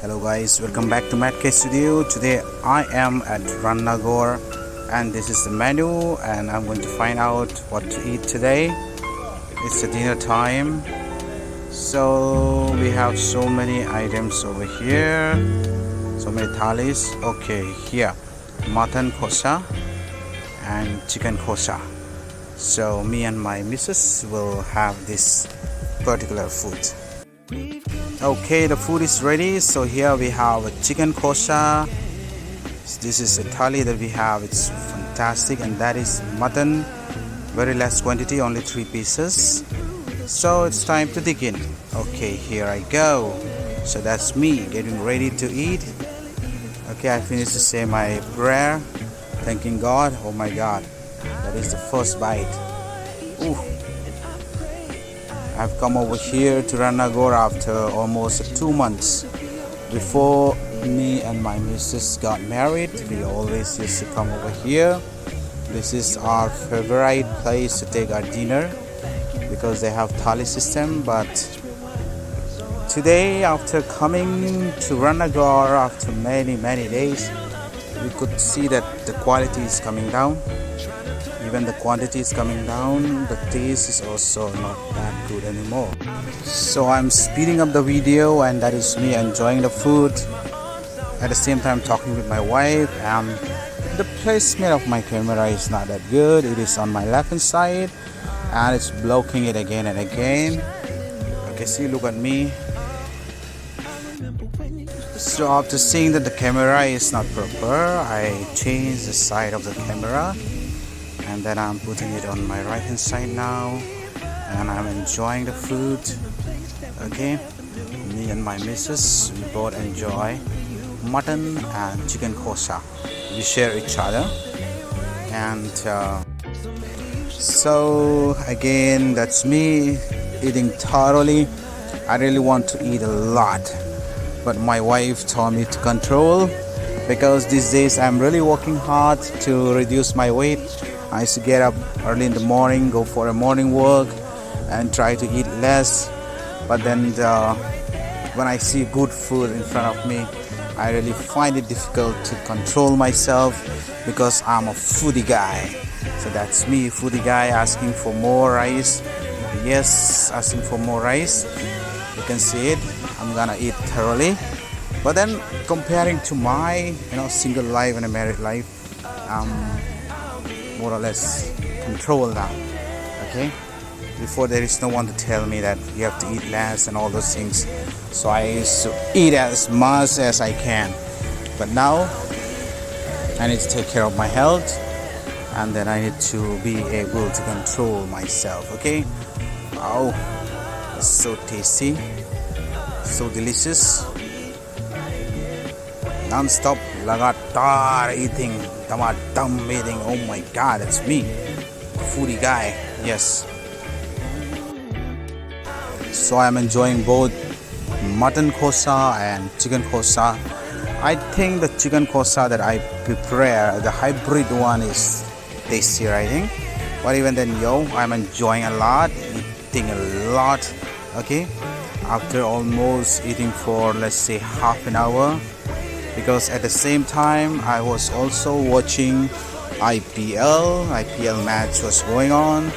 Hello guys, welcome back to mattkstudio. Today I am at Ranaghar and this is the menu and I'm going to find out what to eat today. It's a dinner time. So we have so many items over here. So many thalis. Okay, here mutton kosa and chicken kosa. So me and my missus will have this particular food. Okay, the food is ready. So here we have a chicken kosa. This is a thali that we have. It's fantastic, and that is mutton, very less quantity, only 3 pieces. So it's time to dig in. Okay, here I go. So that's me getting ready to eat. Okay, I finished to say my prayer, thanking God. Oh my God, that is the first bite. Ooh. I've come over here to Ranaghar after almost 2 months. Before me and my missus got married, we always used to come over here. This is our favorite place to take our dinner because they have thali system. But today, after coming to Ranaghar after many days, we could see that the quality is coming down. Even the quantity is coming down, the taste is also not that good anymore. So I'm speeding up the video, and that is me enjoying the food, at the same time talking with my wife. And the placement of my camera is not that good. It is on my left hand side and it's blocking it again and again. Okay, see, look at me. So after seeing that the camera is not proper, I changed the side of the camera. And then I'm putting it on my right hand side now, and I'm enjoying the food. Okay, me and my missus, we both enjoy mutton and chicken kosa. We share each other. And so again, that's me eating thoroughly. I really want to eat a lot, but my wife told me to control, because these days I'm really working hard to reduce my weight. I used to get up early in the morning, go for a morning walk and try to eat less. But then when I see good food in front of me, I really find it difficult to control myself, because I'm a foodie guy. So that's me, foodie guy, asking for more rice. Yes, asking for more rice. You can see it. I'm gonna eat thoroughly. But then comparing to my single life and a married life, more or less control now. Okay, before there is no one to tell me that you have to eat less and all those things, so I used to eat as much as I can. But now I need to take care of my health, and then I need to be able to control myself. Okay, wow, it's so tasty, so delicious, non-stop, lagatar eating, eating. Oh my God, that's me, foodie guy. Yes. So I'm enjoying both mutton kosa and chicken kosa. I think the chicken kosa that I prepare, the hybrid one, is tastier, I think. But even then, I'm enjoying a lot, eating a lot. Okay, after almost eating for, let's say, half an hour. Because at the same time I was also watching IPL match was going on.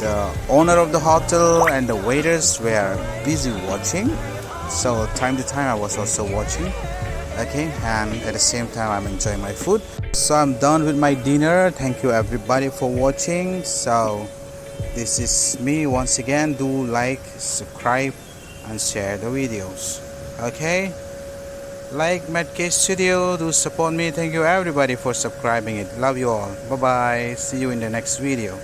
The owner of the hotel and the waiters were busy watching, so time to time I was also watching. Okay, and at the same time I'm enjoying my food. So I'm done with my dinner. Thank you everybody for watching. So this is me once again. Do like, subscribe and share the videos. Okay, like mattkstudio, do support me. Thank you everybody for subscribing it. Love you all. Bye bye. See you in the next video.